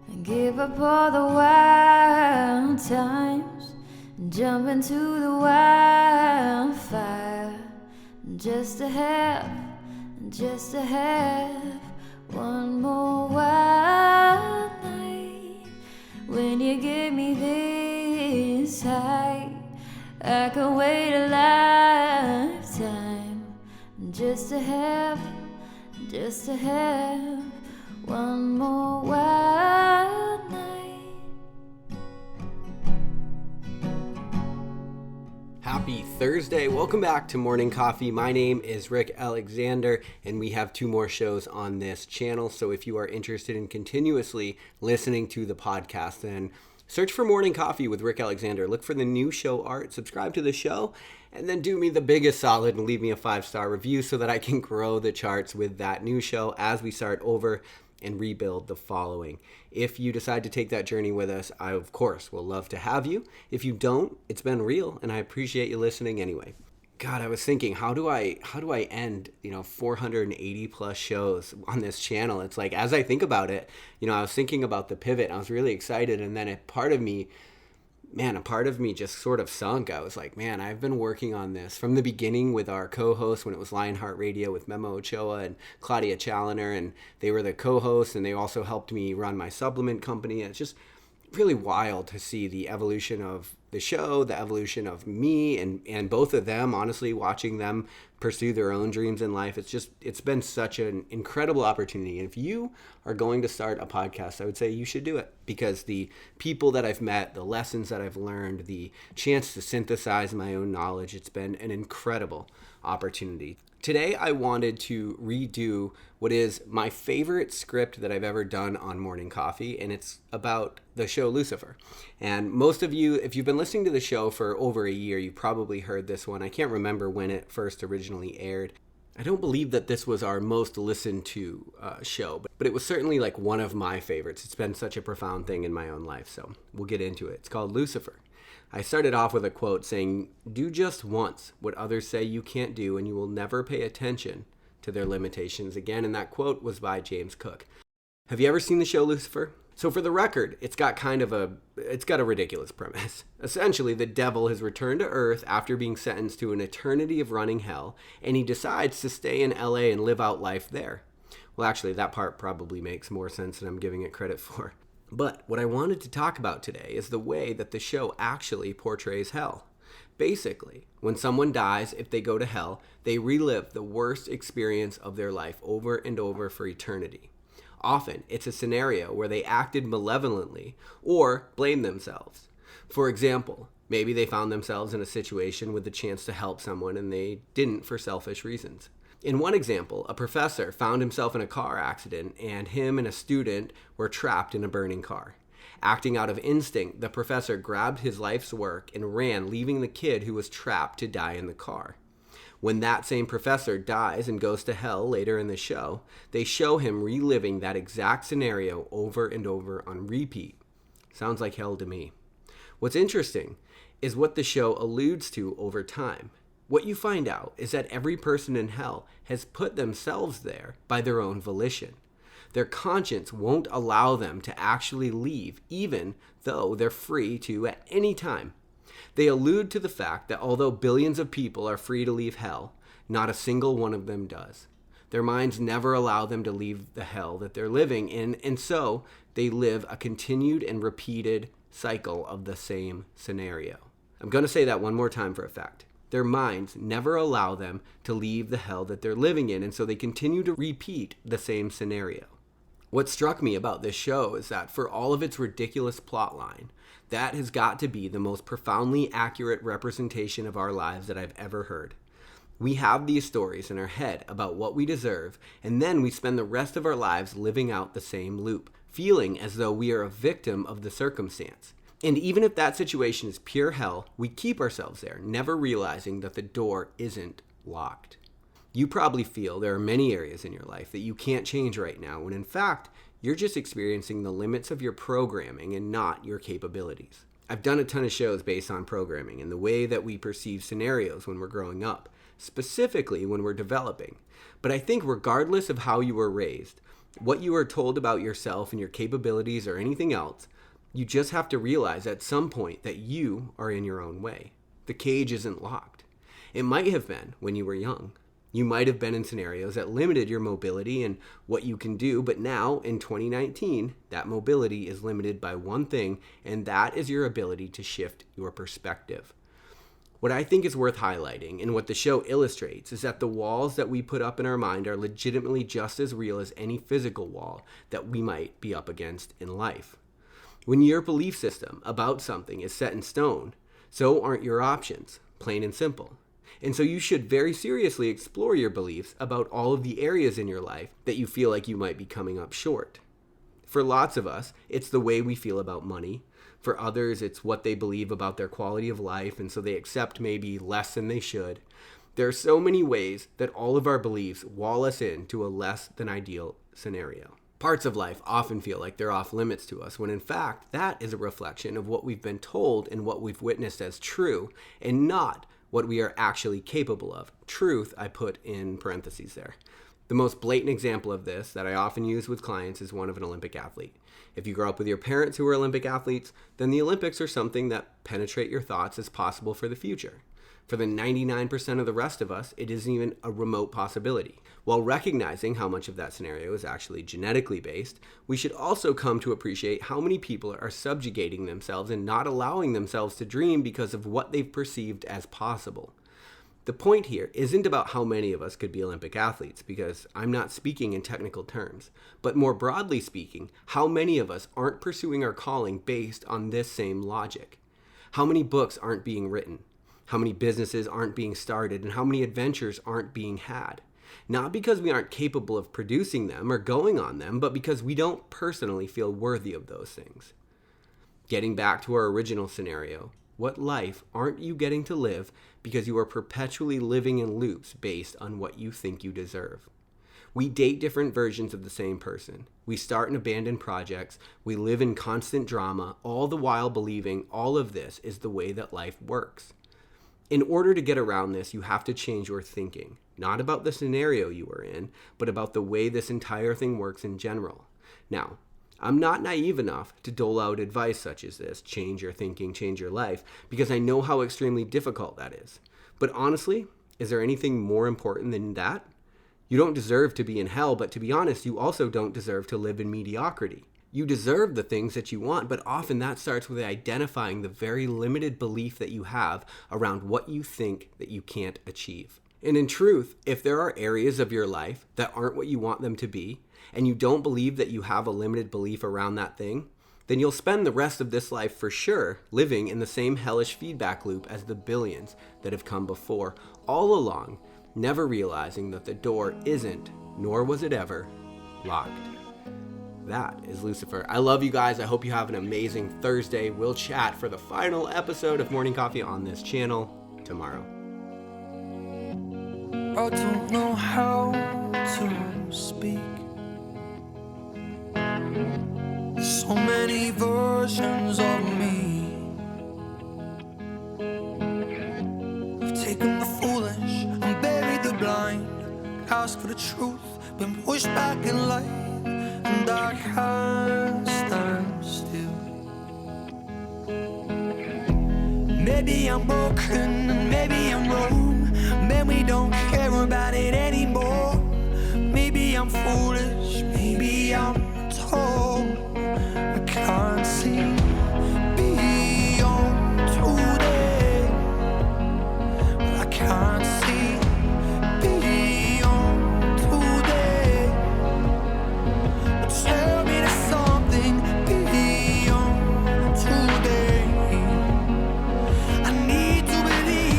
and give up all the wild times, and jump into the wildfire, just to have one more wild night. When you give me this high, I could wait a lifetime just to have one more wild night. Happy Thursday. Welcome back to Morning Coffee. My name is Rick Alexander, and we have 2 more shows on this channel. So if you are interested in continuously listening to the podcast, then search for Morning Coffee with Rick Alexander. Look for the new show art, subscribe to the show, and then do me the biggest solid and leave me a 5-star review so that I can grow the charts with that new show as we start over and rebuild the following. If you decide to take that journey with us, I of course will love to have you. If you don't, it's been real and I appreciate you listening anyway. God, I was thinking, how do I end, 480 plus shows on this channel? It's like, as I think about it, I was thinking about the pivot. I was really excited, and then a part of me just sort of sunk. I was like, man, I've been working on this from the beginning with our co-hosts when it was Lionheart Radio with Memo Ochoa and Claudia Challoner, and they were the co-hosts, and they also helped me run my supplement company. It's just really wild to see the evolution of the show, the evolution of me and both of them, honestly, watching them pursue their own dreams in life. It's been such an incredible opportunity. And if you are going to start a podcast, I would say you should do it, because the people that I've met, the lessons that I've learned, the chance to synthesize my own knowledge, it's been an incredible opportunity. Today, I wanted to redo what is my favorite script that I've ever done on Morning Coffee, and it's about the show Lucifer. And most of you, if you've been listening to the show for over a year, you've probably heard this one. I can't remember when it first originally aired. I don't believe that this was our most listened to show, but it was certainly like one of my favorites. It's been such a profound thing in my own life, so we'll get into it. It's called Lucifer. I started off with a quote saying, "Do just once what others say you can't do, and you will never pay attention to their limitations again." And that quote was by James Cook. Have you ever seen the show Lucifer? So for the record, it's got a ridiculous premise. Essentially, the devil has returned to Earth after being sentenced to an eternity of running hell, and he decides to stay in LA and live out life there. Well, actually, that part probably makes more sense than I'm giving it credit for. But what I wanted to talk about today is the way that the show actually portrays hell. Basically, when someone dies, if they go to hell, they relive the worst experience of their life over and over for eternity. Often, it's a scenario where they acted malevolently or blamed themselves. For example, maybe they found themselves in a situation with the chance to help someone and they didn't for selfish reasons. In one example, a professor found himself in a car accident, and him and a student were trapped in a burning car. Acting out of instinct, the professor grabbed his life's work and ran, leaving the kid who was trapped to die in the car. When that same professor dies and goes to hell later in the show, they show him reliving that exact scenario over and over on repeat. Sounds like hell to me. What's interesting is what the show alludes to over time. What you find out is that every person in hell has put themselves there by their own volition. Their conscience won't allow them to actually leave, even though they're free to at any time. They allude to the fact that although billions of people are free to leave hell, not a single one of them does. Their minds never allow them to leave the hell that they're living in, and so they live a continued and repeated cycle of the same scenario. I'm going to say that one more time for effect. Their minds never allow them to leave the hell that they're living in, and so they continue to repeat the same scenario. What struck me about this show is that for all of its ridiculous plotline, that has got to be the most profoundly accurate representation of our lives that I've ever heard. We have these stories in our head about what we deserve, and then we spend the rest of our lives living out the same loop, feeling as though we are a victim of the circumstance. And even if that situation is pure hell, we keep ourselves there, never realizing that the door isn't locked. You probably feel there are many areas in your life that you can't change right now, when in fact, you're just experiencing the limits of your programming and not your capabilities. I've done a ton of shows based on programming and the way that we perceive scenarios when we're growing up, specifically when we're developing. But I think regardless of how you were raised, What you are told about yourself and your capabilities or anything else, you just have to realize at some point that you are in your own way. The cage isn't locked. It might have been when you were young. You might have been in scenarios that limited your mobility and what you can do, but now in 2019, that mobility is limited by one thing, and that is your ability to shift your perspective. What I think is worth highlighting and what the show illustrates is that the walls that we put up in our mind are legitimately just as real as any physical wall that we might be up against in life. When your belief system about something is set in stone, so aren't your options, plain and simple. And so you should very seriously explore your beliefs about all of the areas in your life that you feel like you might be coming up short. For lots of us, it's the way we feel about money. For others, it's what they believe about their quality of life, and so they accept maybe less than they should. There are so many ways that all of our beliefs wall us in to a less than ideal scenario. Parts of life often feel like they're off limits to us, when in fact, that is a reflection of what we've been told and what we've witnessed as true, and not what we are actually capable of. Truth, I put in parentheses there. The most blatant example of this that I often use with clients is one of an Olympic athlete. If you grow up with your parents who are Olympic athletes, then the Olympics are something that penetrate your thoughts as possible for the future. For the 99% of the rest of us, it isn't even a remote possibility. While recognizing how much of that scenario is actually genetically based, we should also come to appreciate how many people are subjugating themselves and not allowing themselves to dream because of what they've perceived as possible. The point here isn't about how many of us could be Olympic athletes, because I'm not speaking in technical terms, but more broadly speaking, how many of us aren't pursuing our calling based on this same logic? How many books aren't being written? How many businesses aren't being started? And how many adventures aren't being had? Not because we aren't capable of producing them or going on them, but because we don't personally feel worthy of those things. Getting back to our original scenario, what life aren't you getting to live because you are perpetually living in loops based on what you think you deserve? We date different versions of the same person. We start and abandon projects. We live in constant drama, all the while believing all of this is the way that life works. In order to get around this, you have to change your thinking, not about the scenario you are in, but about the way this entire thing works in general. Now, I'm not naive enough to dole out advice such as this, change your thinking, change your life, because I know how extremely difficult that is. But honestly, is there anything more important than that? You don't deserve to be in hell, but to be honest, you also don't deserve to live in mediocrity. You deserve the things that you want, but often that starts with identifying the very limited belief that you have around what you think that you can't achieve. And in truth, if there are areas of your life that aren't what you want them to be, and you don't believe that you have a limited belief around that thing, then you'll spend the rest of this life for sure living in the same hellish feedback loop as the billions that have come before, all along, never realizing that the door isn't, nor was it ever, locked. That is Lucifer. I love you guys. I hope you have an amazing Thursday. We'll chat for the final episode of Morning Coffee on this channel tomorrow. I don't know how to speak. So many versions of me. I've taken the foolish and buried the blind. Asked for the truth, been pushed back in life, and I can't stand still. Maybe I'm broken and maybe I'm wrong. Man, we don't care about it anymore. Maybe I'm foolish, maybe I'm tall. I can't see beyond today. I can't see beyond today. Tell me there's something beyond today. I need to believe.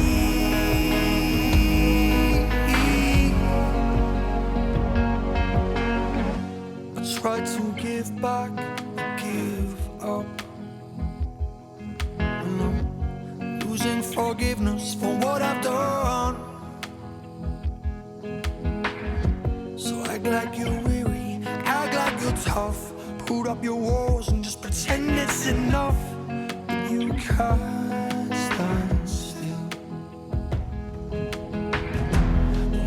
I try to give back, give up. And I'm losing forgiveness for what I've done. So act like you're weary, act like you're tough. Put up your walls and just pretend it's enough. But you can't stand still.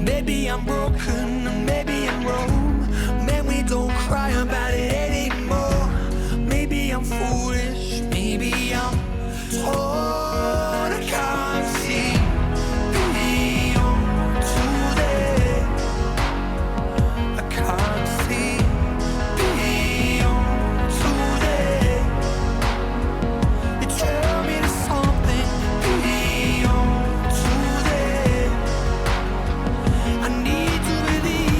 Maybe I'm broken and maybe I'm wrong. Man, we don't cry about it anymore. Maybe I'm foolish, maybe I'm torn. I can't see beyond today. I can't see beyond today. You tell me there's something beyond today. I need to believe.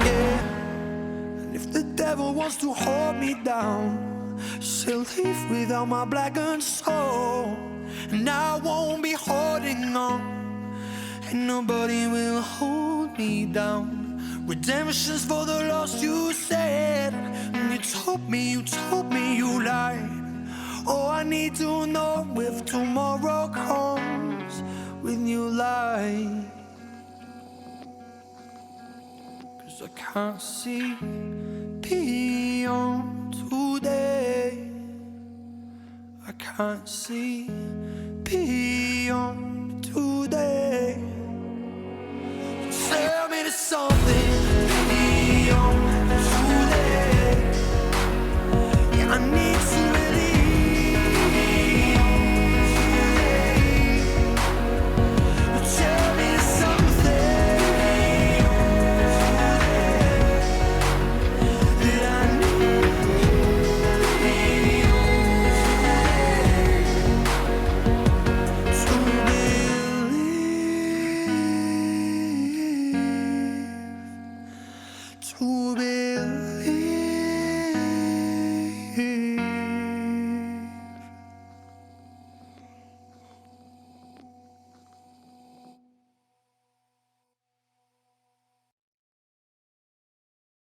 Yeah. And if the devil wants to hold me down, she'll leave without my blackened soul. And I won't be holding on, and nobody will hold me down. Redemption's for the lost, you said. And you told me you lied. Oh, I need to know if tomorrow comes when you lie. 'Cause I can't see beyond today. I can't see beyond today. Tell me there's something beyond today. Yeah, I need to believe. Tell me there's something that I need to believe. To